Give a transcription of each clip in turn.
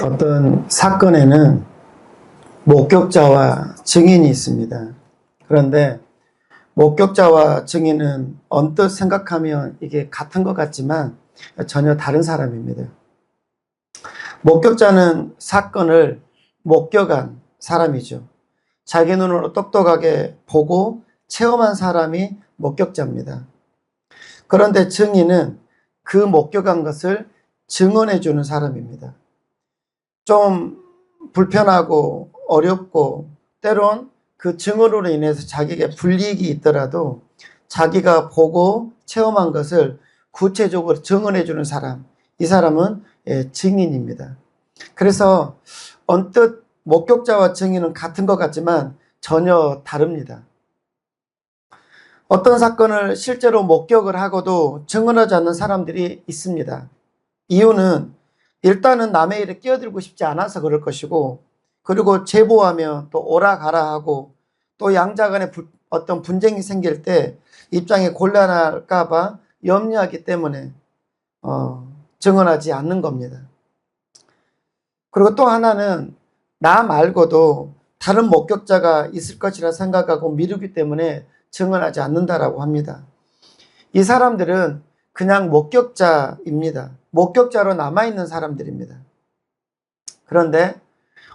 어떤 사건에는 목격자와 증인이 있습니다. 그런데 목격자와 증인은 언뜻 생각하면 이게 같은 것 같지만 전혀 다른 사람입니다. 목격자는 사건을 목격한 사람이죠. 자기 눈으로 똑똑하게 보고 체험한 사람이 목격자입니다. 그런데 증인은 그 목격한 것을 증언해 주는 사람입니다. 좀 불편하고 어렵고 때론 그 증언으로 인해서 자기에게 불이익이 있더라도 자기가 보고 체험한 것을 구체적으로 증언해 주는 사람, 이 사람은 증인입니다. 그래서 언뜻 목격자와 증인은 같은 것 같지만 전혀 다릅니다. 어떤 사건을 실제로 목격을 하고도 증언하지 않는 사람들이 있습니다. 이유는 일단은 남의 일에 끼어들고 싶지 않아서 그럴 것이고, 그리고 제보하면 또 오라 가라 하고, 또 양자 간에 어떤 분쟁이 생길 때 입장이 곤란할까 봐 염려하기 때문에 증언하지 않는 겁니다. 그리고 또 하나는 나 말고도 다른 목격자가 있을 것이라 생각하고 미루기 때문에 증언하지 않는다라고 합니다. 이 사람들은 그냥 목격자입니다. 목격자로 남아있는 사람들입니다. 그런데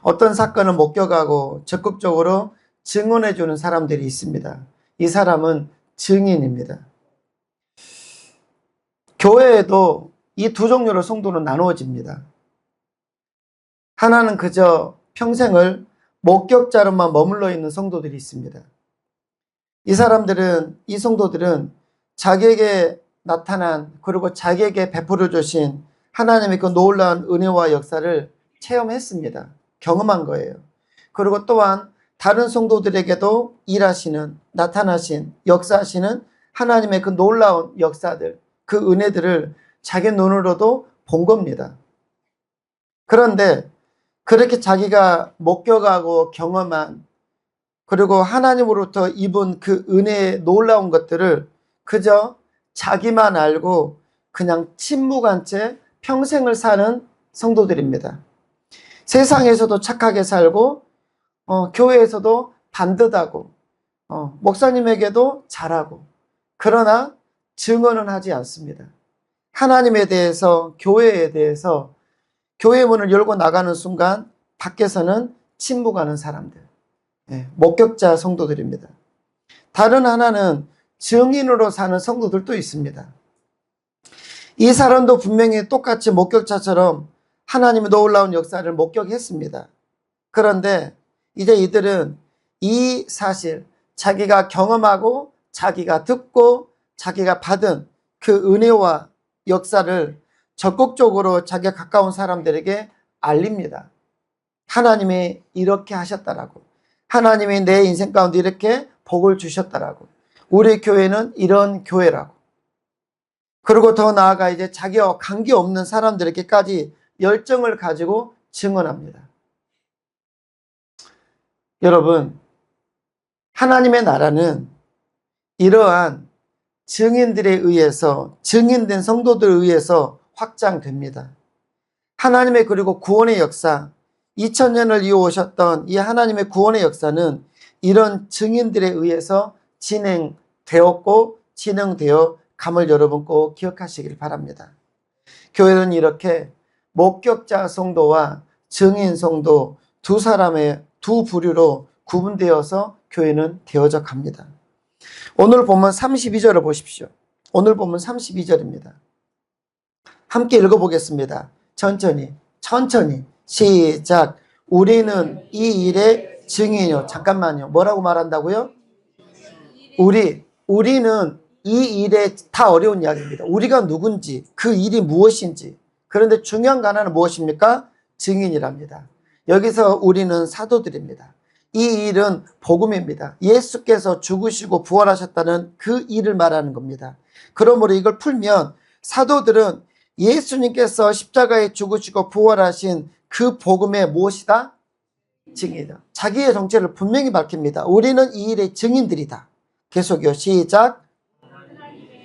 어떤 사건을 목격하고 적극적으로 증언해 주는 사람들이 있습니다. 이 사람은 증인입니다. 교회에도 이 두 종류로 성도는 나누어집니다. 하나는 그저 평생을 목격자로만 머물러 있는 성도들이 있습니다. 이 성도들은 자기에게 나타난, 그리고 자기에게 베풀어 주신 하나님의 그 놀라운 은혜와 역사를 체험했습니다. 경험한 거예요. 그리고 또한 다른 성도들에게도 일하시는, 나타나신, 역사하시는 하나님의 그 놀라운 역사들, 그 은혜들을 자기 눈으로도 본 겁니다. 그런데 그렇게 자기가 목격하고 경험한, 그리고 하나님으로부터 입은 그 은혜의 놀라운 것들을 그저 자기만 알고 그냥 침묵한 채 평생을 사는 성도들입니다. 세상에서도 착하게 살고 교회에서도 반듯하고 목사님에게도 잘하고, 그러나 증언은 하지 않습니다. 하나님에 대해서, 교회에 대해서 교회 문을 열고 나가는 순간 밖에서는 침묵하는 사람들, 목격자 성도들입니다. 다른 하나는 증인으로 사는 성도들도 있습니다. 이 사람도 분명히 똑같이 목격자처럼 하나님의 놀라운 역사를 목격했습니다. 그런데 이제 이들은 이 사실, 자기가 경험하고 자기가 듣고 자기가 받은 그 은혜와 역사를 적극적으로 자기가 가까운 사람들에게 알립니다. 하나님이 이렇게 하셨다라고, 하나님이 내 인생 가운데 이렇게 복을 주셨다라고, 우리 교회는 이런 교회라고, 그리고 더 나아가 이제 자기와 관계없는 사람들에게까지 열정을 가지고 증언합니다. 여러분, 하나님의 나라는 이러한 증인들에 의해서, 증인된 성도들에 의해서 확장됩니다. 하나님의 그리고 구원의 역사, 2000년을 이어오셨던 이 하나님의 구원의 역사는 이런 증인들에 의해서 진행되었고 진행되어 감을 여러분 꼭 기억하시길 바랍니다. 교회는 이렇게 목격자 성도와 증인 성도 두 사람의 두 부류로 구분되어서 교회는 되어져 갑니다. 오늘 본문 32절을 보십시오. 오늘 본문 32절입니다. 함께 읽어보겠습니다. 천천히 시작. 우리는 이 일의 증인이요. 잠깐만요. 뭐라고 말한다고요? 우리는 이 일에, 다 어려운 이야기입니다. 우리가 누군지, 그 일이 무엇인지. 그런데 중요한 거 하나는 무엇입니까? 증인이랍니다. 여기서 우리는 사도들입니다. 이 일은 복음입니다. 예수께서 죽으시고 부활하셨다는 그 일을 말하는 겁니다. 그러므로 이걸 풀면 사도들은 예수님께서 십자가에 죽으시고 부활하신 그 복음의 무엇이다? 증인이다. 자기의 정체를 분명히 밝힙니다. 우리는 이 일의 증인들이다. 계속요. 시작.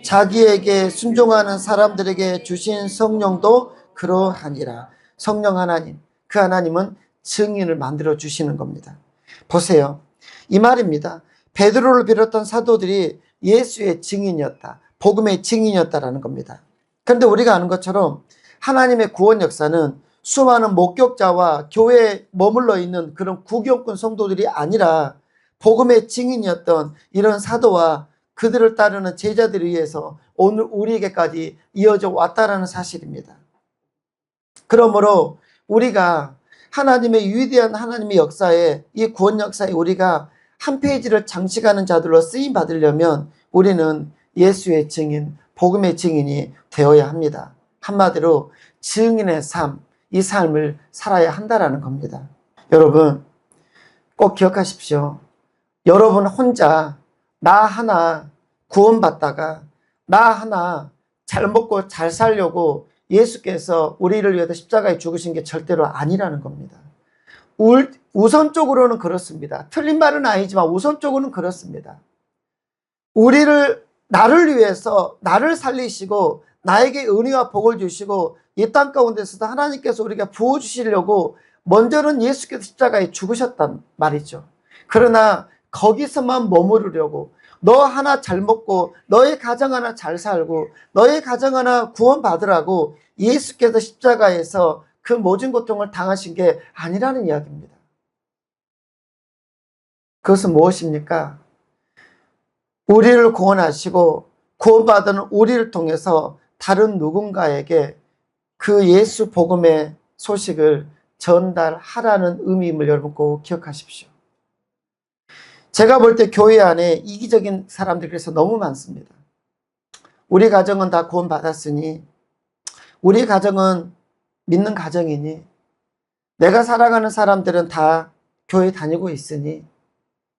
자기에게 순종하는 사람들에게 주신 성령도 그러하니라. 성령 하나님, 그 하나님은 증인을 만들어 주시는 겁니다. 보세요. 이 말입니다. 베드로를 비롯한 사도들이 예수의 증인이었다. 복음의 증인이었다라는 겁니다. 그런데 우리가 아는 것처럼 하나님의 구원 역사는 수많은 목격자와 교회에 머물러 있는 그런 구경꾼 성도들이 아니라 복음의 증인이었던 이런 사도와 그들을 따르는 제자들에 의해서 오늘 우리에게까지 이어져 왔다라는 사실입니다. 그러므로 우리가 하나님의 위대한 하나님의 역사에, 이 구원 역사에 우리가 한 페이지를 장식하는 자들로 쓰임 받으려면 우리는 예수의 증인, 복음의 증인이 되어야 합니다. 한마디로 증인의 삶, 이 삶을 살아야 한다라는 겁니다. 여러분 꼭 기억하십시오. 여러분 혼자 나 하나 구원받다가 나 하나 잘 먹고 잘 살려고 예수께서 우리를 위해서 십자가에 죽으신 게 절대로 아니라는 겁니다. 우선적으로는 그렇습니다. 틀린 말은 아니지만 우선적으로는 그렇습니다. 나를 위해서 나를 살리시고 나에게 은혜와 복을 주시고 이 땅 가운데서도 하나님께서 우리가 부어주시려고 먼저는 예수께서 십자가에 죽으셨단 말이죠. 그러나 거기서만 머무르려고 너 하나 잘 먹고 너의 가정 하나 잘 살고 너의 가정 하나 구원받으라고 예수께서 십자가에서 그 모든 고통을 당하신 게 아니라는 이야기입니다. 그것은 무엇입니까? 우리를 구원하시고 구원받은 우리를 통해서 다른 누군가에게 그 예수 복음의 소식을 전달하라는 의미임을 여러분 꼭 기억하십시오. 제가 볼 때 교회 안에 이기적인 사람들이 그래서 너무 많습니다. 우리 가정은 다 구원받았으니, 우리 가정은 믿는 가정이니, 내가 사랑하는 사람들은 다 교회 다니고 있으니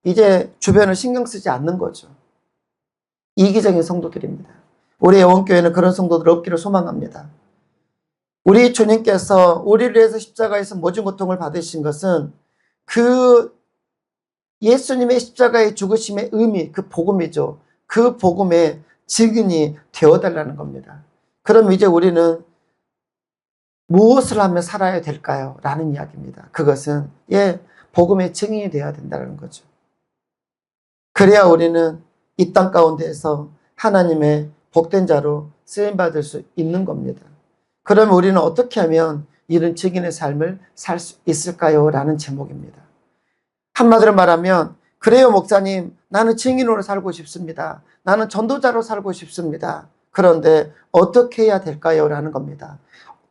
이제 주변을 신경 쓰지 않는 거죠. 이기적인 성도들입니다. 우리 애원교회는 그런 성도들 없기를 소망합니다. 우리 주님께서 우리를 위해서 십자가에서 모든 고통을 받으신 것은 그 예수님의 십자가의 죽으심의 의미, 그 복음이죠. 그 복음의 증인이 되어달라는 겁니다. 그럼 이제 우리는 무엇을 하며 살아야 될까요? 라는 이야기입니다. 그것은 복음의 증인이 되어야 된다는 거죠. 그래야 우리는 이 땅 가운데에서 하나님의 복된 자로 쓰임받을 수 있는 겁니다. 그럼 우리는 어떻게 하면 이런 증인의 삶을 살 수 있을까요? 라는 제목입니다. 한마디로 말하면, 그래요 목사님, 나는 증인으로 살고 싶습니다. 나는 전도자로 살고 싶습니다. 그런데 어떻게 해야 될까요? 라는 겁니다.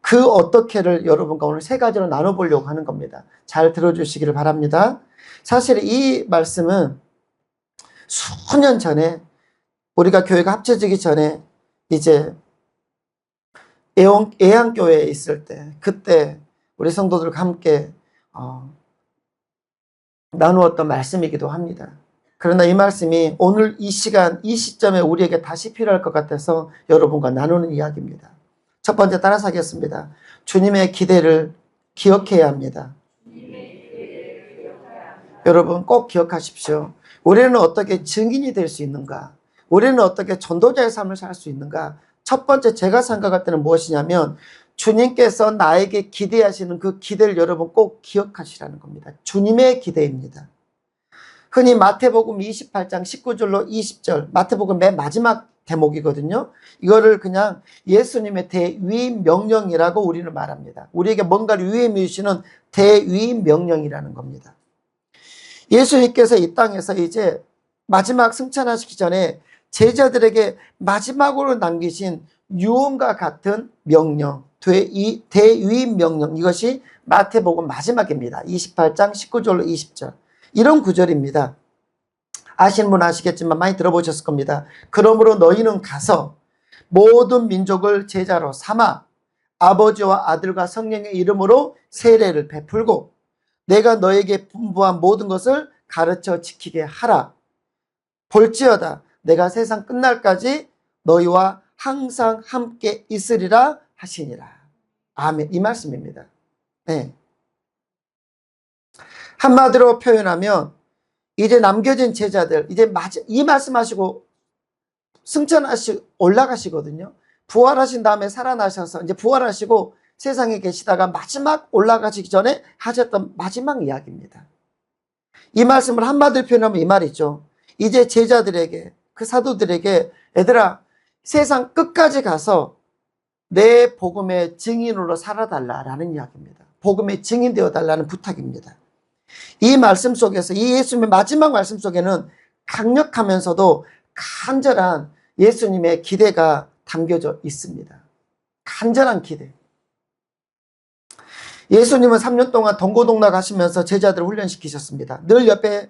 그 어떻게를 여러분과 오늘 세 가지로 나눠보려고 하는 겁니다. 잘 들어주시기를 바랍니다. 사실 이 말씀은 수년 전에 우리가 교회가 합쳐지기 전에 이제 애양교회에 있을 때, 그때 우리 성도들과 함께 나누었던 말씀이기도 합니다. 그러나 이 말씀이 오늘 이 시간, 이 시점에 우리에게 다시 필요할 것 같아서 여러분과 나누는 이야기입니다. 첫 번째 따라서 하겠습니다. 주님의 기대를 기억해야 합니다. 여러분 꼭 기억하십시오. 우리는 어떻게 증인이 될 수 있는가? 우리는 어떻게 전도자의 삶을 살 수 있는가? 첫 번째 제가 생각할 때는 무엇이냐면 주님께서 나에게 기대하시는 그 기대를 여러분 꼭 기억하시라는 겁니다. 주님의 기대입니다. 흔히 마태복음 28장 19절로 20절, 마태복음 맨 마지막 대목이거든요. 이거를 그냥 예수님의 대위임 명령이라고 우리는 말합니다. 우리에게 뭔가를 위임해 주시는 대위임 명령이라는 겁니다. 예수님께서 이 땅에서 이제 마지막 승천하시기 전에 제자들에게 마지막으로 남기신 유언과 같은 명령, 대위임 명령, 이것이 마태복음 마지막입니다. 28장 19절로 20절. 이런 구절입니다. 아시는 분 아시겠지만 많이 들어보셨을 겁니다. 그러므로 너희는 가서 모든 민족을 제자로 삼아 아버지와 아들과 성령의 이름으로 세례를 베풀고 내가 너에게 분부한 모든 것을 가르쳐 지키게 하라. 볼지어다 내가 세상 끝날까지 너희와 항상 함께 있으리라 하시니라. 아멘. 이 말씀입니다. 네. 한마디로 표현하면 이제 남겨진 제자들, 이제 이 말씀하시고 올라가시거든요. 부활하신 다음에 살아나셔서 이제 부활하시고 세상에 계시다가 마지막 올라가시기 전에 하셨던 마지막 이야기입니다. 이 말씀을 한마디로 표현하면 이 말이죠. 이제 제자들에게, 그 사도들에게, 얘들아, 세상 끝까지 가서 내 복음의 증인으로 살아달라라는 이야기입니다. 복음의 증인 되어달라는 부탁입니다. 이 말씀 속에서, 이 예수님의 마지막 말씀 속에는 강력하면서도 간절한 예수님의 기대가 담겨져 있습니다. 간절한 기대. 예수님은 3년 동안 동고동락 하시면서 제자들을 훈련시키셨습니다. 늘 옆에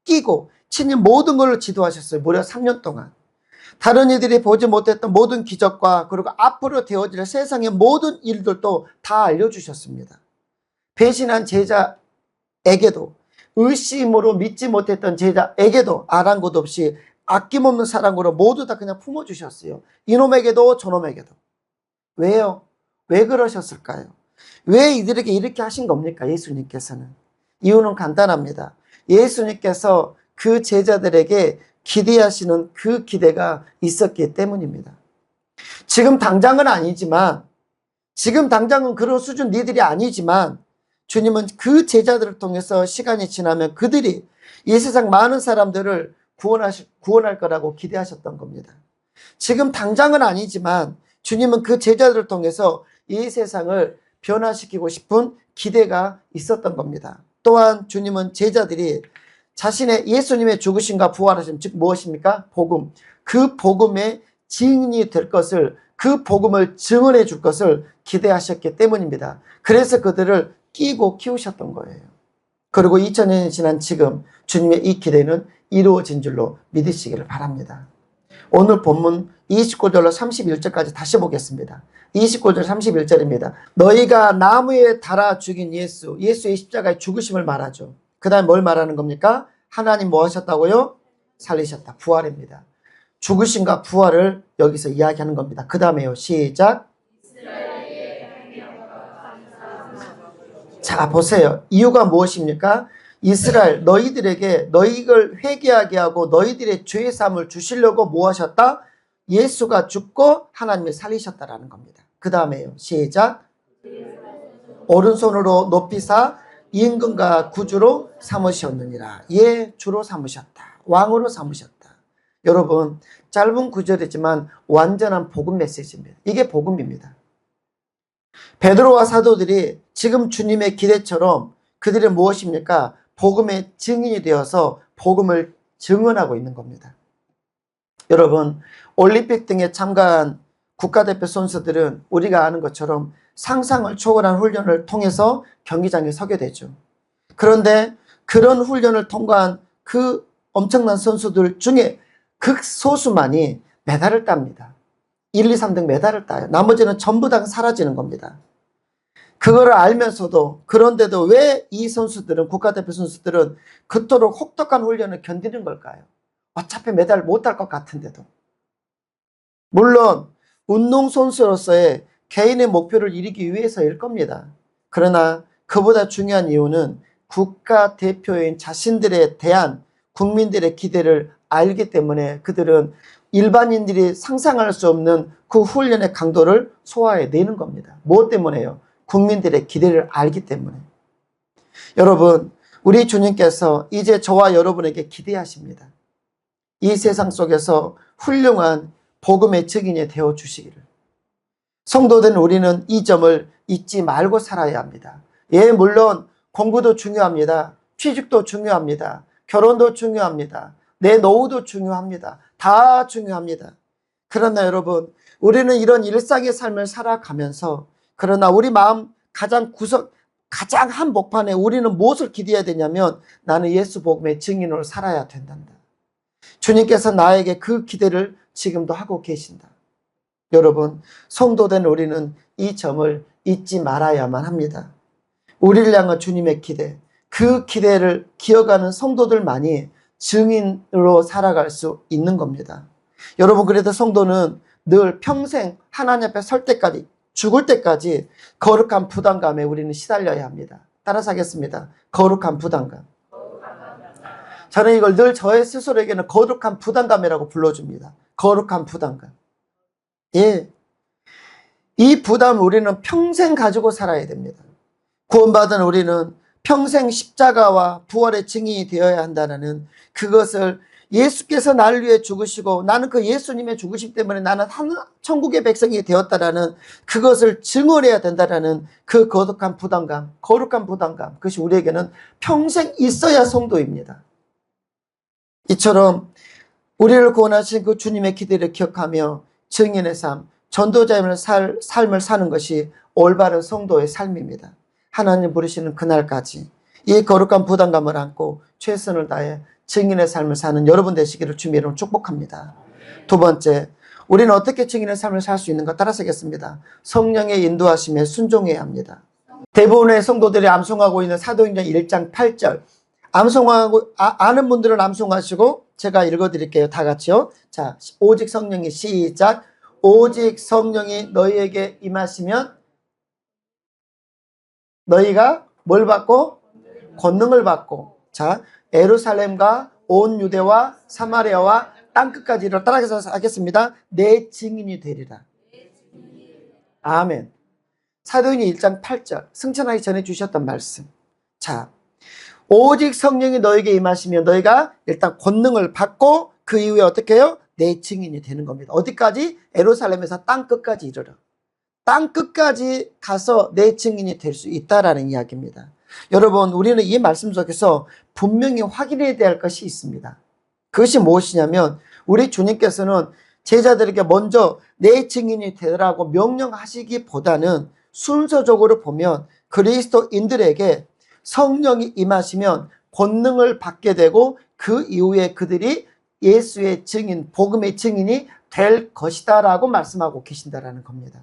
끼고 친히 모든 걸 지도하셨어요. 무려 3년 동안. 다른 이들이 보지 못했던 모든 기적과 그리고 앞으로 되어질 세상의 모든 일들도 다 알려주셨습니다. 배신한 제자에게도, 의심으로 믿지 못했던 제자에게도 아랑곳 없이 아낌없는 사랑으로 모두 다 그냥 품어주셨어요. 이놈에게도 저놈에게도. 왜요? 왜 그러셨을까요? 왜 이들에게 이렇게 하신 겁니까? 예수님께서는. 이유는 간단합니다. 예수님께서 그 제자들에게 기대하시는 그 기대가 있었기 때문입니다. 지금 당장은 아니지만, 지금 당장은 그런 수준 니들이 아니지만, 주님은 그 제자들을 통해서 시간이 지나면 그들이 이 세상 많은 사람들을 구원할 거라고 기대하셨던 겁니다. 지금 당장은 아니지만 주님은 그 제자들을 통해서 이 세상을 변화시키고 싶은 기대가 있었던 겁니다. 또한 주님은 제자들이 자신의 예수님의 죽으심과 부활하심, 즉 무엇입니까? 복음. 그 복음의 증인이 될 것을, 그 복음을 증언해 줄 것을 기대하셨기 때문입니다. 그래서 그들을 끼고 키우셨던 거예요. 그리고 2000년이 지난 지금 주님의 이 기대는 이루어진 줄로 믿으시기를 바랍니다. 오늘 본문 29절로 31절까지 다시 보겠습니다. 29절 31절입니다. 너희가 나무에 달아 죽인 예수의 십자가의 죽으심을 말하죠. 그 다음에 뭘 말하는 겁니까? 하나님 뭐 하셨다고요? 살리셨다. 부활입니다. 죽으심과 부활을 여기서 이야기하는 겁니다. 그 다음에요. 시작. 자, 보세요. 이유가 무엇입니까? 이스라엘, 너희들에게 너희를 회개하게 하고 너희들의 죄의 사함을 주시려고 뭐 하셨다? 예수가 죽고 하나님이 살리셨다라는 겁니다. 그 다음에요. 시작. 오른손으로 높이사 임금과 구주로 삼으셨느니라. 예, 주로 삼으셨다. 왕으로 삼으셨다. 여러분, 짧은 구절이지만 완전한 복음 메시지입니다. 이게 복음입니다. 베드로와 사도들이 지금 주님의 기대처럼 그들이 무엇입니까? 복음의 증인이 되어서 복음을 증언하고 있는 겁니다. 여러분, 올림픽 등에 참가한 국가대표 선수들은 우리가 아는 것처럼 상상을 초월한 훈련을 통해서 경기장에 서게 되죠. 그런데 그런 훈련을 통과한 그 엄청난 선수들 중에 극소수만이 메달을 땁니다. 1, 2, 3등 메달을 따요. 나머지는 전부 다 사라지는 겁니다. 그거를 알면서도, 그런데도 왜 이 선수들은, 국가대표 선수들은 그토록 혹독한 훈련을 견디는 걸까요? 어차피 메달 못 딸 것 같은데도. 물론 운동선수로서의 개인의 목표를 이루기 위해서일 겁니다. 그러나 그보다 중요한 이유는 국가대표인 자신들에 대한 국민들의 기대를 알기 때문에 그들은 일반인들이 상상할 수 없는 그 훈련의 강도를 소화해내는 겁니다. 무엇 때문에요? 국민들의 기대를 알기 때문에. 여러분, 우리 주님께서 이제 저와 여러분에게 기대하십니다. 이 세상 속에서 훌륭한 복음의 증인이 되어주시기를. 성도된 우리는 이 점을 잊지 말고 살아야 합니다. 예, 물론 공부도 중요합니다. 취직도 중요합니다. 결혼도 중요합니다. 내 노후도 중요합니다. 다 중요합니다. 그러나 여러분, 우리는 이런 일상의 삶을 살아가면서, 그러나 우리 마음 가장 한복판에 우리는 무엇을 기대해야 되냐면, 나는 예수 복음의 증인으로 살아야 된단다. 주님께서 나에게 그 기대를 지금도 하고 계신다. 여러분, 성도된 우리는 이 점을 잊지 말아야만 합니다. 우리를 향한 주님의 기대, 그 기대를 기억하는 성도들만이 증인으로 살아갈 수 있는 겁니다. 여러분, 그래도 성도는 늘 평생 하나님 앞에 설 때까지, 죽을 때까지 거룩한 부담감에 우리는 시달려야 합니다. 따라서 하겠습니다. 거룩한 부담감. 저는 이걸 늘 저의 스스로에게는 거룩한 부담감이라고 불러줍니다. 거룩한 부담감. 예. 이 부담을 우리는 평생 가지고 살아야 됩니다. 구원받은 우리는 평생 십자가와 부활의 증인이 되어야 한다는 그것을 예수께서 나를 위해 죽으시고 나는 그 예수님의 죽으심 때문에 나는 천국의 백성이 되었다라는 그것을 증언해야 된다라는 그 거룩한 부담감, 그것이 우리에게는 평생 있어야 성도입니다. 이처럼 우리를 구원하신 그 주님의 기대를 기억하며 증인의 삶, 전도자의 삶을 사는 것이 올바른 성도의 삶입니다. 하나님 부르시는 그날까지 이 거룩한 부담감을 안고 최선을 다해 증인의 삶을 사는 여러분 되시기를 주님의 이름으로 축복합니다. 두 번째, 우리는 어떻게 증인의 삶을 살 수 있는가 따라서겠습니다. 성령의 인도하심에 순종해야 합니다. 대부분의 성도들이 암송하고 있는 사도행전 1장 8절 아는 분들은 암송하시고 제가 읽어드릴게요. 다 같이요. 자, 오직 성령이 시작. 오직 성령이 너희에게 임하시면 너희가 뭘 받고? 권능을 받고. 자, 예루살렘과 온 유대와 사마리아와 땅끝까지를 따라서 하겠습니다. 내 증인이 되리라. 아멘. 사도행전 1장 8절 승천하기 전에 주셨던 말씀. 자, 오직 성령이 너에게 임하시면 너희가 일단 권능을 받고 그 이후에 어떻게 해요? 내 증인이 되는 겁니다. 어디까지? 예루살렘에서 땅끝까지 이르러. 땅끝까지 가서 내 증인이 될 수 있다라는 이야기입니다. 여러분, 우리는 이 말씀 속에서 분명히 확인해야 될 것이 있습니다. 그것이 무엇이냐면 우리 주님께서는 제자들에게 먼저 내 증인이 되라고 명령하시기보다는 순서적으로 보면 그리스도인들에게 성령이 임하시면 권능을 받게 되고 그 이후에 그들이 예수의 증인, 복음의 증인이 될 것이다 라고 말씀하고 계신다라는 겁니다.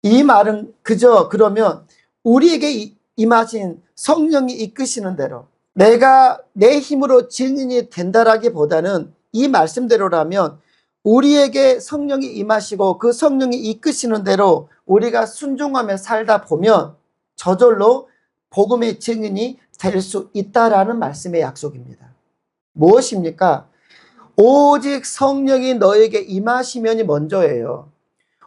이 말은 그저 그러면 우리에게 임하신 성령이 이끄시는 대로 내가 내 힘으로 증인이 된다라기보다는 이 말씀대로라면 우리에게 성령이 임하시고 그 성령이 이끄시는 대로 우리가 순종하며 살다 보면 저절로 복음의 증인이 될 수 있다라는 말씀의 약속입니다. 무엇입니까? 오직 성령이 너에게 임하시면이 먼저예요.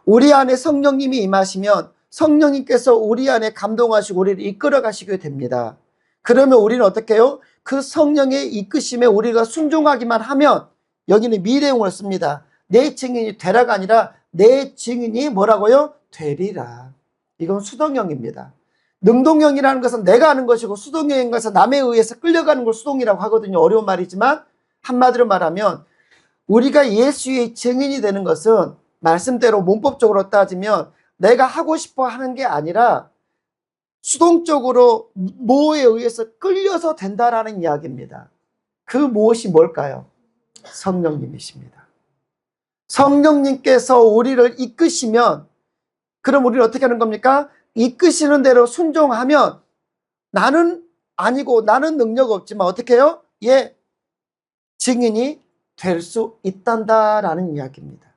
우리 안에 성령님이 임하시면 성령님께서 우리 안에 감동하시고 우리를 이끌어 가시게 됩니다. 그러면 우리는 어떻게 해요? 그 성령의 이끄심에 우리가 순종하기만 하면 여기는 미래형을 씁니다. 내 증인이 되라가 아니라 내 증인이 뭐라고요? 되리라. 이건 수동형입니다. 능동형이라는 것은 내가 하는 것이고 수동형인 것은 남에 의해서 끌려가는 걸 수동이라고 하거든요. 어려운 말이지만 한마디로 말하면 우리가 예수의 증인이 되는 것은 말씀대로 문법적으로 따지면 내가 하고 싶어 하는 게 아니라 수동적으로 뭐에 의해서 끌려서 된다라는 이야기입니다. 그 무엇이 뭘까요? 성령님이십니다. 성령님께서 우리를 이끄시면 그럼 우리는 어떻게 하는 겁니까? 이끄시는 대로 순종하면 나는 아니고 나는 능력 없지만 어떻게 해요? 예, 증인이 될 수 있단다라는 이야기입니다.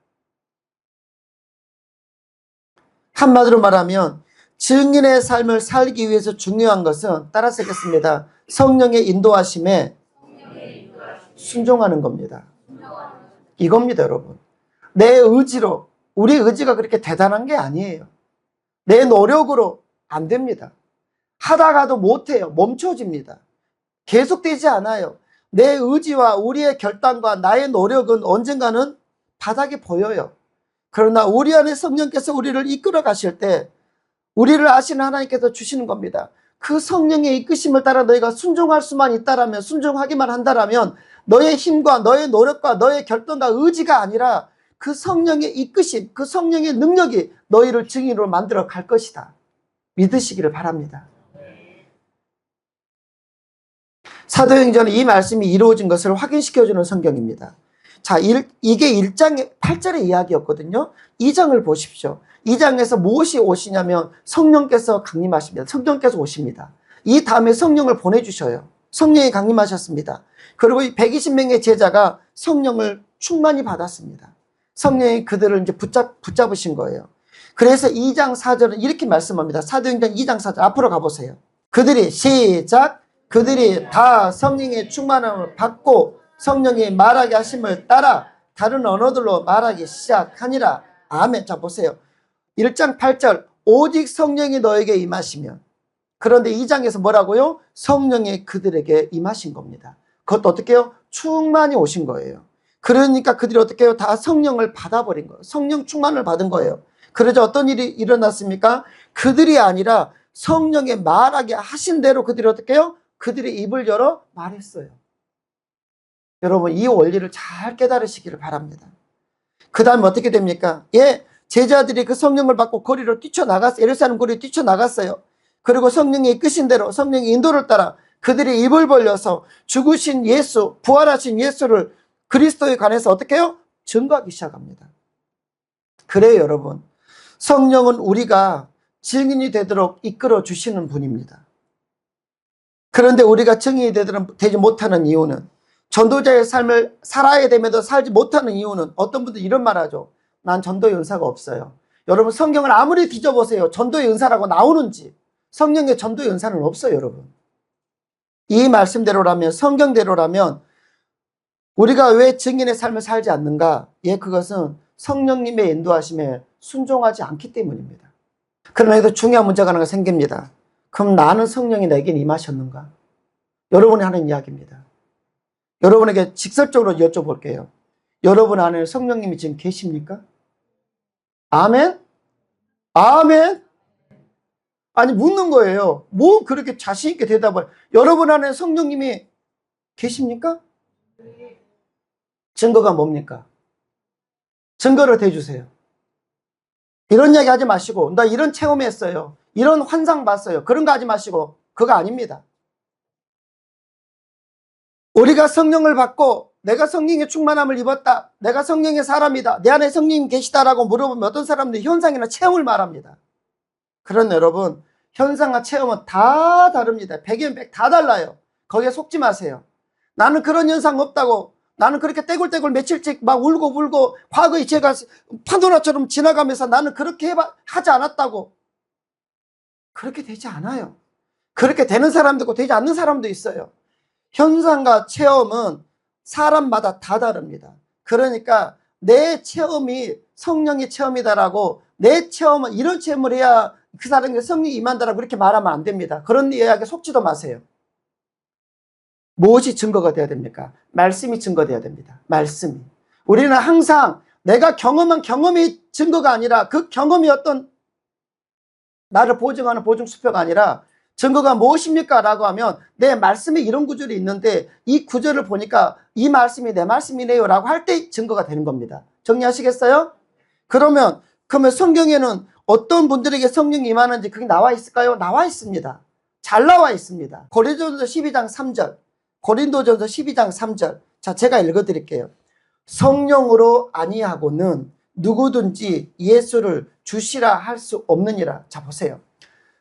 한마디로 말하면 증인의 삶을 살기 위해서 중요한 것은 따라서 읽겠습니다. 성령의 인도하심에 순종하는 겁니다. 이겁니다, 여러분. 내 의지로, 우리 의지가 그렇게 대단한 게 아니에요. 내 노력으로 안 됩니다. 하다가도 못해요. 멈춰집니다. 계속되지 않아요. 내 의지와 우리의 결단과 나의 노력은 언젠가는 바닥에 보여요. 그러나 우리 안에 성령께서 우리를 이끌어 가실 때 우리를 아시는 하나님께서 주시는 겁니다. 그 성령의 이끄심을 따라 너희가 순종할 수만 있다라면, 순종하기만 한다라면 너의 힘과 너의 노력과 너의 결단과 의지가 아니라 그 성령의 이끄심, 그 성령의 능력이 너희를 증인으로 만들어 갈 것이다. 믿으시기를 바랍니다. 사도행전에 이 말씀이 이루어진 것을 확인시켜주는 성경입니다. 자, 이게 1장 8절의 이야기였거든요. 2장을 보십시오. 2장에서 무엇이 오시냐면 성령께서 강림하십니다. 성령께서 오십니다. 이 다음에 성령을 보내주셔요. 성령이 강림하셨습니다. 그리고 120명의 제자가 성령을 충만히 받았습니다. 성령이 그들을 이제 붙잡으신 거예요. 그래서 2장 4절은 이렇게 말씀합니다. 사도행전 2장 4절 앞으로 가보세요. 그들이 시작. 그들이 다 성령의 충만함을 받고 성령이 말하게 하심을 따라 다른 언어들로 말하기 시작하니라. 아멘. 자, 보세요. 1장 8절 오직 성령이 너에게 임하시면, 그런데 2장에서 뭐라고요? 성령이 그들에게 임하신 겁니다. 그것도 어떻게 해요? 충만히 오신 거예요. 그러니까 그들이 어떻게 해요? 다 성령을 받아버린 거예요. 성령 충만을 받은 거예요. 그러자 어떤 일이 일어났습니까? 그들이 아니라 성령의 말하게 하신 대로 그들이 어떻게 해요? 그들의 입을 열어 말했어요. 여러분, 이 원리를 잘 깨달으시기를 바랍니다. 그 다음에 어떻게 됩니까? 제자들이 그 성령을 받고 거리로 뛰쳐나갔어요. 예루살렘 거리로 뛰쳐나갔어요. 그리고 성령이 이끄신 대로, 성령의 인도를 따라 그들이 입을 벌려서 죽으신 예수, 부활하신 예수를 그리스도에 관해서 어떻게 해요? 증거하기 시작합니다. 그래요, 여러분. 성령은 우리가 증인이 되도록 이끌어 주시는 분입니다. 그런데 우리가 증인이 되지 못하는 이유는, 전도자의 삶을 살아야 됨에도 살지 못하는 이유는, 어떤 분들 이런 말 하죠. 난 전도의 은사가 없어요. 여러분, 성경을 아무리 뒤져보세요. 전도의 은사라고 나오는지. 성령의 전도의 은사는 없어요, 여러분. 이 말씀대로라면, 성경대로라면 우리가 왜 증인의 삶을 살지 않는가? 그것은 성령님의 인도하심에 순종하지 않기 때문입니다. 그러나 여기서 중요한 문제가 하나가 생깁니다. 그럼 나는 성령이 내게 임하셨는가? 여러분이 하는 이야기입니다. 여러분에게 직설적으로 여쭤볼게요. 여러분 안에 성령님이 지금 계십니까? 아멘? 아멘? 아니, 묻는 거예요. 뭐 그렇게 자신있게 대답을. 여러분 안에 성령님이 계십니까? 증거가 뭡니까? 증거를 대주세요. 이런 이야기 하지 마시고, 나 이런 체험했어요, 이런 환상 봤어요, 그런 거 하지 마시고. 그거 아닙니다. 우리가 성령을 받고 내가 성령의 충만함을 입었다, 내가 성령의 사람이다, 내 안에 성령님 계시다라고 물어보면 어떤 사람들이 현상이나 체험을 말합니다. 그런 여러분, 현상과 체험은 다 다릅니다. 100이면 100 다 달라요. 거기에 속지 마세요. 나는 그런 현상 없다고, 나는 그렇게 떼굴떼굴 며칠씩 막 울고 과거에 제가 파도나처럼 지나가면서 나는 그렇게 하지 않았다고. 그렇게 되지 않아요. 그렇게 되는 사람도 있고 되지 않는 사람도 있어요. 현상과 체험은 사람마다 다 다릅니다. 그러니까 내 체험이 성령의 체험이다라고, 내 체험은 이런 체험을 해야 그 사람에게 성령이 임한다라고 그렇게 말하면 안 됩니다. 그런 이야기에 속지도 마세요. 무엇이 증거가 되어야 됩니까? 말씀이 증거되어야 됩니다. 말씀이. 우리는 항상 내가 경험한 경험이 증거가 아니라, 그 경험이 어떤 나를 보증하는 보증수표가 아니라, 증거가 무엇입니까? 라고 하면 내 말씀에 이런 구절이 있는데 이 구절을 보니까 이 말씀이 내 말씀이네요 라고 할 때 증거가 되는 겁니다. 정리하시겠어요? 그러면 성경에는 어떤 분들에게 성령이 임하는지 그게 나와 있을까요? 나와 있습니다. 잘 나와 있습니다. 고린도전서 12장 3절. 고린도전서 12장 3절. 자, 제가 읽어드릴게요. 성령으로 아니하고는 누구든지 예수를 주시라 할 수 없느니라. 자, 보세요.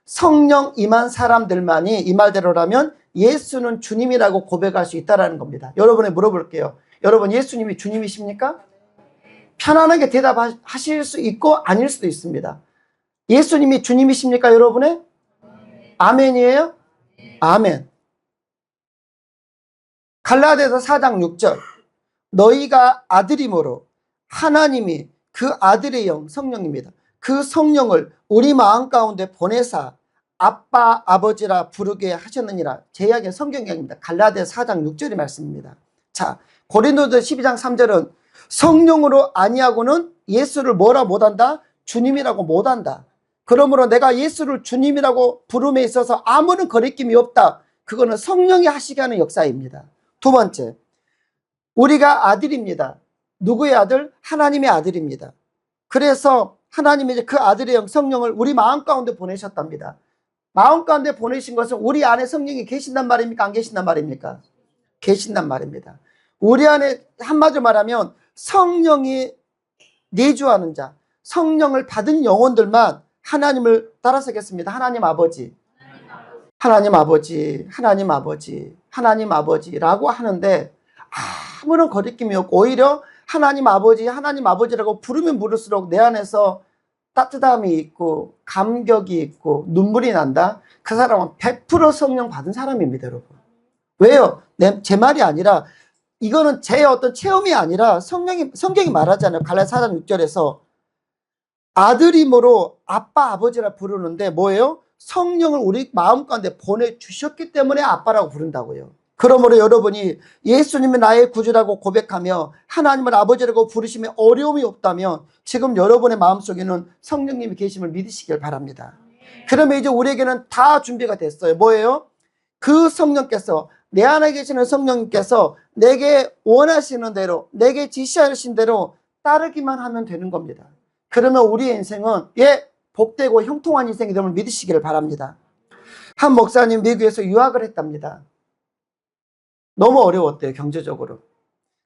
성령 임한 사람들만이 이 말대로라면 예수는 주님이라고 고백할 수 있다는 겁니다. 여러분에 물어볼게요. 여러분, 예수님이 주님이십니까? 편안하게 대답하실 수 있고 아닐 수도 있습니다. 예수님이 주님이십니까, 여러분의? 아멘이에요? 아멘. 갈라디아서 4장 6절. 너희가 아들이므로 하나님이 그 아들의 영, 성령입니다. 그 성령을 우리 마음 가운데 보내사 아빠, 아버지라 부르게 하셨느니라. 제 이야기는 성경 이야기입니다. 갈라디아서 4장 6절의 말씀입니다. 자, 고린도전서 12장 3절은 성령으로 아니하고는 예수를 뭐라 못한다? 주님이라고 못한다. 그러므로 내가 예수를 주님이라고 부름에 있어서 아무런 거리낌이 없다. 그거는 성령이 하시게 하는 역사입니다. 두 번째, 우리가 아들입니다. 누구의 아들? 하나님의 아들입니다. 그래서 하나님이 이제 그 아들의 영, 성령을 우리 마음 가운데 보내셨답니다. 마음 가운데 보내신 것은 우리 안에 성령이 계신단 말입니까? 안 계신단 말입니까? 계신단 말입니다. 우리 안에 한마디로 말하면 성령이 내주하는 자, 성령을 받은 영혼들만 하나님을 따라서겠습니다. 하나님 아버지, 하나님 아버지, 하나님 아버지, 하나님 아버지라고 하는데 아무런 거리낌이 없고 오히려 하나님 아버지, 하나님 아버지라고 부르면 부를수록 내 안에서 따뜻함이 있고 감격이 있고 눈물이 난다. 그 사람은 100% 성령 받은 사람입니다, 여러분. 왜요? 제 말이 아니라, 이거는 제 어떤 체험이 아니라 성경이 말하잖아요. 갈라디아서 4장 6절에서 아들임으로 아빠 아버지라 부르는데 뭐예요? 성령을 우리 마음 가운데 보내주셨기 때문에 아빠라고 부른다고요. 그러므로 여러분이 예수님이 나의 구주라고 고백하며 하나님을 아버지라고 부르시면 어려움이 없다면 지금 여러분의 마음속에는 성령님이 계심을 믿으시길 바랍니다. 그러면 이제 우리에게는 다 준비가 됐어요. 뭐예요? 그 성령께서, 내 안에 계시는 성령님께서 내게 원하시는 대로, 내게 지시하신 대로 따르기만 하면 되는 겁니다. 그러면 우리의 인생은 복되고 형통한 인생이 됨을 믿으시기를 바랍니다. 한 목사님 미국에서 유학을 했답니다. 너무 어려웠대요, 경제적으로.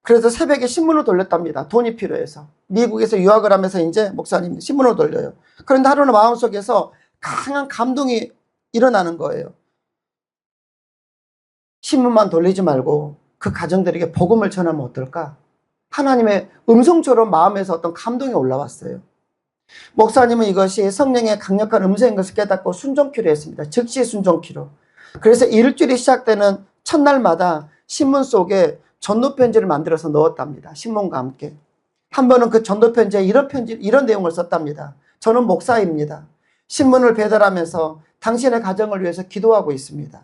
그래서 새벽에 신문을 돌렸답니다. 돈이 필요해서. 미국에서 유학을 하면서 이제 목사님 신문을 돌려요. 그런데 하루는 마음속에서 강한 감동이 일어나는 거예요. 신문만 돌리지 말고 그 가정들에게 복음을 전하면 어떨까? 하나님의 음성처럼 마음에서 어떤 감동이 올라왔어요. 목사님은 이것이 성령의 강력한 음성인 것을 깨닫고 순종키로 했습니다. 즉시 순종키로. 그래서 일주일이 시작되는 첫날마다 신문 속에 전도편지를 만들어서 넣었답니다. 신문과 함께. 한 번은 그 전도편지에 이런 내용을 썼답니다. 저는 목사입니다. 신문을 배달하면서 당신의 가정을 위해서 기도하고 있습니다.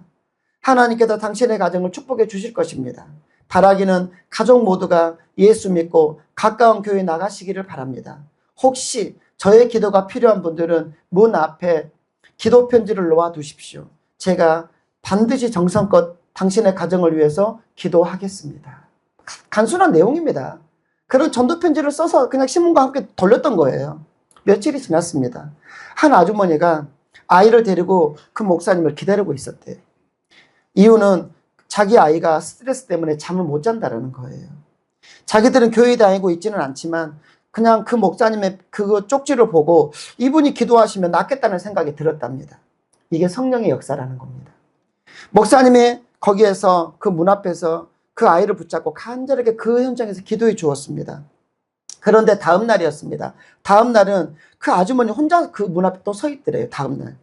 하나님께서 당신의 가정을 축복해 주실 것입니다. 바라기는 가족 모두가 예수 믿고 가까운 교회에 나가시기를 바랍니다. 혹시 저의 기도가 필요한 분들은 문 앞에 기도 편지를 놓아 두십시오. 제가 반드시 정성껏 당신의 가정을 위해서 기도하겠습니다. 단순한 내용입니다. 그런 전도 편지를 써서 그냥 신문과 함께 돌렸던 거예요. 며칠이 지났습니다. 한 아주머니가 아이를 데리고 그 목사님을 기다리고 있었대요. 이유는 자기 아이가 스트레스 때문에 잠을 못 잔다는 거예요. 자기들은 교회에 다니고 있지는 않지만 그냥 그 목사님의 그 쪽지를 보고 이분이 기도하시면 낫겠다는 생각이 들었답니다. 이게 성령의 역사라는 겁니다. 목사님이 거기에서 그 문 앞에서 그 아이를 붙잡고 간절하게 그 현장에서 기도해 주었습니다. 그런데 다음 날이었습니다. 다음 날은 그 아주머니 혼자 그 문 앞에 또 서 있더래요. 다음 날.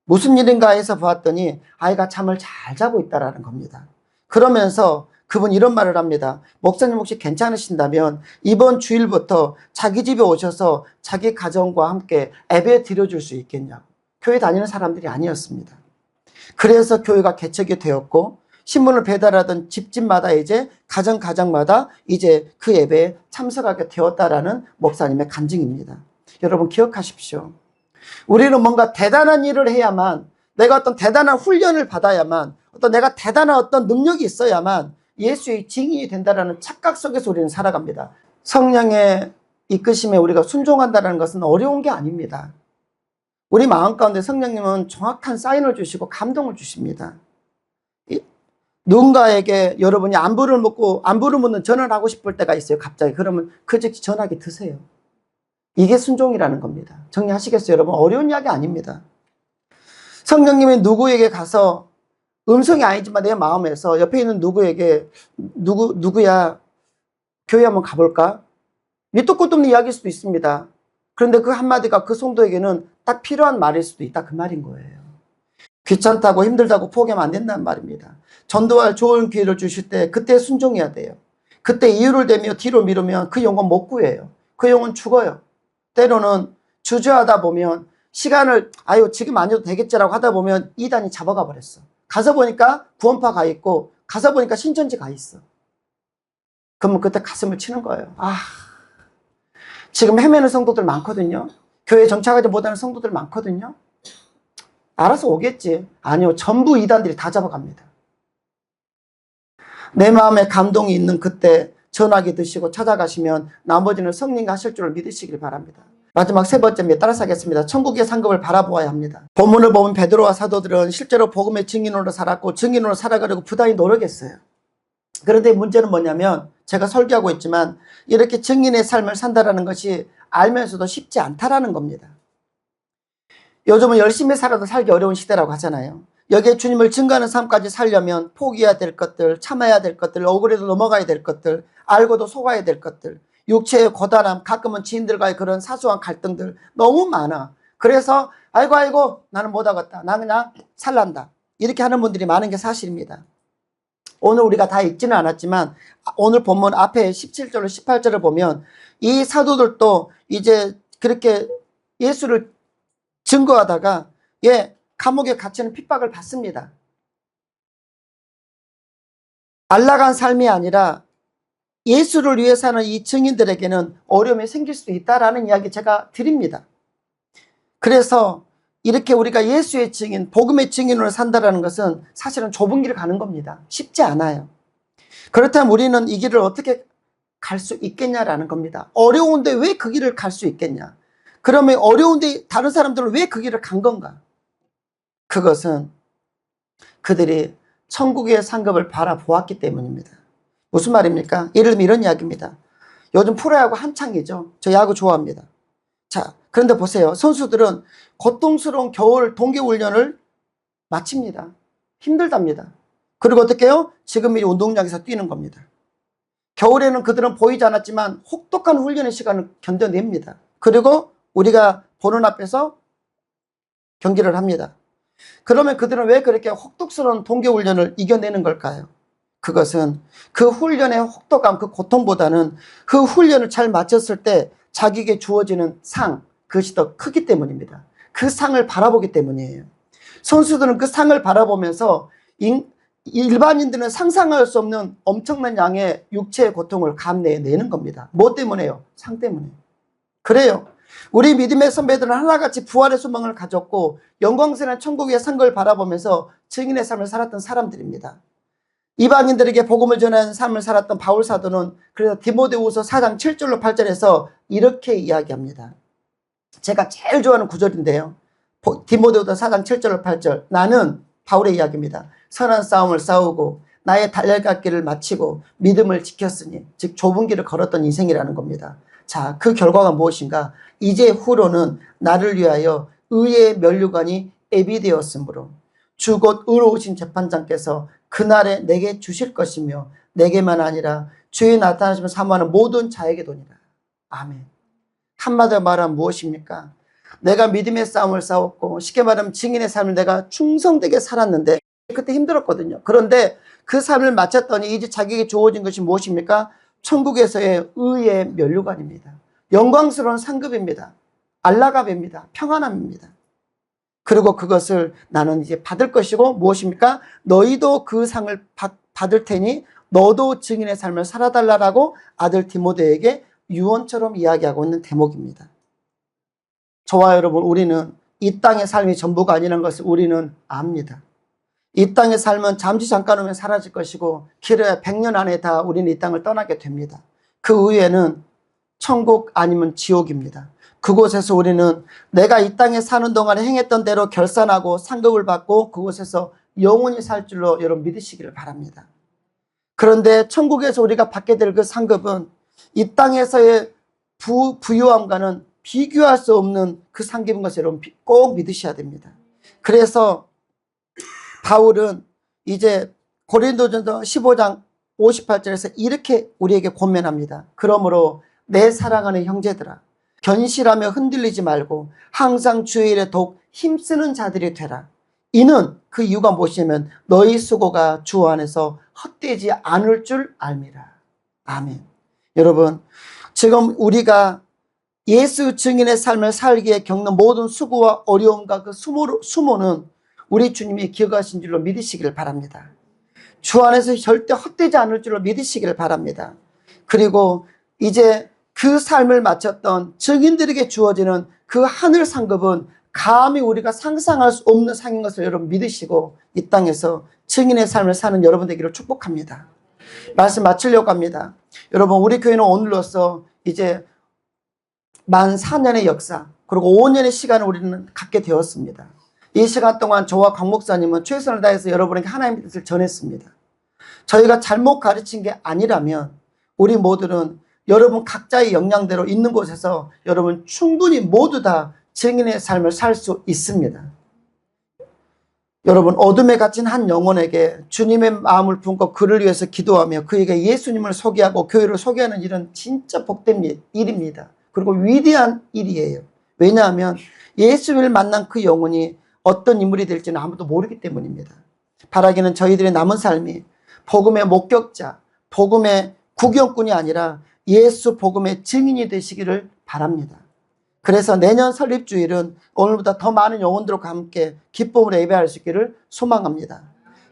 무슨 일인가 해서 보았더니 아이가 잠을 잘 자고 있다라는 겁니다. 그러면서 그분 이런 말을 합니다. 목사님 혹시 괜찮으신다면 이번 주일부터 자기 집에 오셔서 자기 가정과 함께 예배 드려줄 수 있겠냐고. 교회 다니는 사람들이 아니었습니다. 그래서 교회가 개척이 되었고 신문을 배달하던 집집마다 이제 가정마다 이제 그 예배에 참석하게 되었다라는 목사님의 간증입니다. 여러분 기억하십시오. 우리는 뭔가 대단한 일을 해야만, 내가 어떤 대단한 훈련을 받아야만, 내가 대단한 어떤 능력이 있어야만 예수의 증인이 된다라는 착각 속에서 우리는 살아갑니다. 성령의 이끄심에 우리가 순종한다는 것은 어려운 게 아닙니다. 우리 마음 가운데 성령님은 정확한 사인을 주시고 감동을 주십니다. 누군가에게 여러분이 안부를 묻는 전화를 하고 싶을 때가 있어요. 갑자기. 그러면 그 즉시 전화기 드세요. 이게 순종이라는 겁니다. 정리하시겠어요, 여러분? 어려운 이야기 아닙니다. 성령님이 누구에게 가서 음성이 아니지만 내 마음에서 옆에 있는 누구에게 누구야 교회 한번 가볼까? 밑도 끝도 없는 이야기일 수도 있습니다. 그런데 그 한마디가 그 성도에게는 딱 필요한 말일 수도 있다, 그 말인 거예요. 귀찮다고 힘들다고 포기하면 안 된다는 말입니다. 전도할 좋은 기회를 주실 때 그때 순종해야 돼요. 그때 이유를 대며 뒤로 미루면 그 영혼 못 구해요. 그 영혼 죽어요. 때로는 주저하다 보면 시간을 지금 안 해도 되겠지라고 하다 보면 이단이 잡아가 버렸어. 가서 보니까 구원파 가 있고 가서 보니까 신천지 가 있어. 그러면 그때 가슴을 치는 거예요. 지금 헤매는 성도들 많거든요. 교회에 정착하지 못하는 성도들 많거든요. 알아서 오겠지. 아니요, 전부 이단들이 다 잡아갑니다. 내 마음에 감동이 있는 그때 전화기 드시고 찾아가시면 나머지는 성령이 하실 줄을 믿으시길 바랍니다. 마지막 세 번째입니다. 따라서 하겠습니다. 천국의 상급을 바라보아야 합니다. 본문을 보면 베드로와 사도들은 실제로 복음의 증인으로 살았고 증인으로 살아가려고 부단히 노력했어요. 그런데 문제는 뭐냐면 제가 설교하고 있지만 이렇게 증인의 삶을 산다는 것이 알면서도 쉽지 않다라는 겁니다. 요즘은 열심히 살아도 살기 어려운 시대라고 하잖아요. 여기에 주님을 증거하는 삶까지 살려면 포기해야 될 것들, 참아야 될 것들, 억울해도 넘어가야 될 것들, 알고도 속아야 될 것들, 육체의 고단함, 가끔은 지인들과의 그런 사소한 갈등들 너무 많아. 그래서 아이고 나는 못하겠다. 나 그냥 살란다. 이렇게 하는 분들이 많은 게 사실입니다. 오늘 우리가 다 읽지는 않았지만 오늘 본문 앞에 17절로 18절을 보면 이 사도들도 이제 그렇게 예수를 증거하다가 감옥에 갇히는 핍박을 받습니다. 안락한 삶이 아니라 예수를 위해 사는 이 증인들에게는 어려움이 생길 수도 있다라는 이야기 제가 드립니다. 그래서 이렇게 우리가 예수의 증인, 복음의 증인으로 산다라는 것은 사실은 좁은 길을 가는 겁니다. 쉽지 않아요. 그렇다면 우리는 이 길을 어떻게 갈 수 있겠냐라는 겁니다. 어려운데 왜 그 길을 갈 수 있겠냐? 그러면 어려운데 다른 사람들은 왜 그 길을 간 건가? 그것은 그들이 천국의 상급을 바라보았기 때문입니다. 무슨 말입니까? 예를 들면 이런 이야기입니다. 요즘 프로야구 한창이죠. 저 야구 좋아합니다. 자, 그런데 보세요. 선수들은 고통스러운 겨울 동계훈련을 마칩니다. 힘들답니다. 그리고 어떻게 해요? 지금 이 운동장에서 뛰는 겁니다. 겨울에는 그들은 보이지 않았지만 혹독한 훈련의 시간을 견뎌냅니다. 그리고 우리가 보는 앞에서 경기를 합니다. 그러면 그들은 왜 그렇게 혹독스러운 동계훈련을 이겨내는 걸까요? 그것은 그 훈련의 혹독함, 그 고통보다는 그 훈련을 잘 마쳤을 때 자기에게 주어지는 상, 그것이 더 크기 때문입니다. 그 상을 바라보기 때문이에요. 선수들은 그 상을 바라보면서 일반인들은 상상할 수 없는 엄청난 양의 육체의 고통을 감내내는 겁니다. 뭐 때문에요? 상 때문에. 그래요. 우리 믿음의 선배들은 하나같이 부활의 소망을 가졌고 영광스러운 천국의 상을 바라보면서 증인의 삶을 살았던 사람들입니다. 이방인들에게 복음을 전하는 삶을 살았던 바울 사도는 그래서 디모데후서 4장 7절로 8절에서 이렇게 이야기합니다. 제가 제일 좋아하는 구절인데요. 디모데후서 4장 7절로 8절. 나는 바울의 이야기입니다. 선한 싸움을 싸우고 나의 달려갈 길을 마치고 믿음을 지켰으니, 즉 좁은 길을 걸었던 인생이라는 겁니다. 자, 그 결과가 무엇인가? 이제 후로는 나를 위하여 의의 면류관이 예비되었으므로 주 곧 의로우신 재판장께서 그날에 내게 주실 것이며 내게만 아니라 주의 나타나심을 사모하는 모든 자에게 도니라. 아멘. 한마디로 말하면 무엇입니까? 내가 믿음의 싸움을 싸웠고 쉽게 말하면 증인의 삶을 내가 충성되게 살았는데 그때 힘들었거든요. 그런데 그 삶을 마쳤더니 이제 자기에게 주어진 것이 무엇입니까? 천국에서의 의의 면류관입니다. 영광스러운 상급입니다. 안락함입니다. 평안함입니다. 그리고 그것을 나는 이제 받을 것이고 무엇입니까? 너희도 그 상을 받을 테니 너도 증인의 삶을 살아달라고 아들 디모데에게 유언처럼 이야기하고 있는 대목입니다. 저와 여러분, 우리는 이 땅의 삶이 전부가 아니라는 것을 우리는 압니다. 이 땅의 삶은 잠시 잠깐 오면 사라질 것이고 길어야 100년 안에 다 우리는 이 땅을 떠나게 됩니다. 그 후에는 천국 아니면 지옥입니다. 그곳에서 우리는 내가 이 땅에 사는 동안에 행했던 대로 결산하고 상급을 받고 그곳에서 영원히 살 줄로 여러분 믿으시기를 바랍니다. 그런데 천국에서 우리가 받게 될 그 상급은 이 땅에서의 부유함과는 비교할 수 없는 그 상급인 것을 여러분 꼭 믿으셔야 됩니다. 그래서 바울은 이제 고린도전서 15장 58절에서 이렇게 우리에게 권면합니다. 그러므로 내 사랑하는 형제들아, 견실하며 흔들리지 말고 항상 주의 일에 더욱 힘쓰는 자들이 되라. 이는 그 이유가 무엇이냐면 너희 수고가 주 안에서 헛되지 않을 줄 알미라. 아멘. 여러분, 지금 우리가 예수 증인의 삶을 살기에 겪는 모든 수고와 어려움과 그 수모는 우리 주님이 기억하신 줄로 믿으시기를 바랍니다. 주 안에서 절대 헛되지 않을 줄로 믿으시기를 바랍니다. 그리고 이제 그 삶을 마쳤던 증인들에게 주어지는 그 하늘 상급은 감히 우리가 상상할 수 없는 상인 것을 여러분 믿으시고 이 땅에서 증인의 삶을 사는 여러분 되기를 축복합니다. 말씀 마치려고 합니다. 여러분, 우리 교회는 오늘로써 이제 만 4년의 역사 그리고 5년의 시간을 우리는 갖게 되었습니다. 이 시간 동안 저와 강 목사님은 최선을 다해서 여러분에게 하나님의 뜻을 전했습니다. 저희가 잘못 가르친 게 아니라면 우리 모두는 여러분 각자의 역량대로 있는 곳에서 여러분 충분히 모두 다 증인의 삶을 살 수 있습니다. 여러분, 어둠에 갇힌 한 영혼에게 주님의 마음을 품고 그를 위해서 기도하며 그에게 예수님을 소개하고 교회를 소개하는 일은 진짜 복된 일입니다. 그리고 위대한 일이에요. 왜냐하면 예수를 만난 그 영혼이 어떤 인물이 될지는 아무도 모르기 때문입니다. 바라기는 저희들의 남은 삶이 복음의 목격자, 복음의 구경꾼이 아니라 예수 복음의 증인이 되시기를 바랍니다. 그래서 내년 설립주일은 오늘보다 더 많은 영혼들과 함께 기쁨으로 예배할 수 있기를 소망합니다.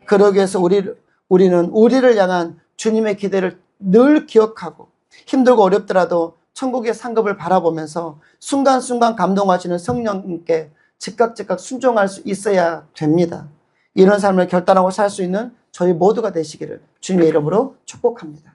그러기 위해서 우리는 우리를 향한 주님의 기대를 늘 기억하고 힘들고 어렵더라도 천국의 상급을 바라보면서 순간순간 감동하시는 성령님께 즉각 순종할 수 있어야 됩니다. 이런 삶을 결단하고 살 수 있는 저희 모두가 되시기를 주님의 이름으로 축복합니다.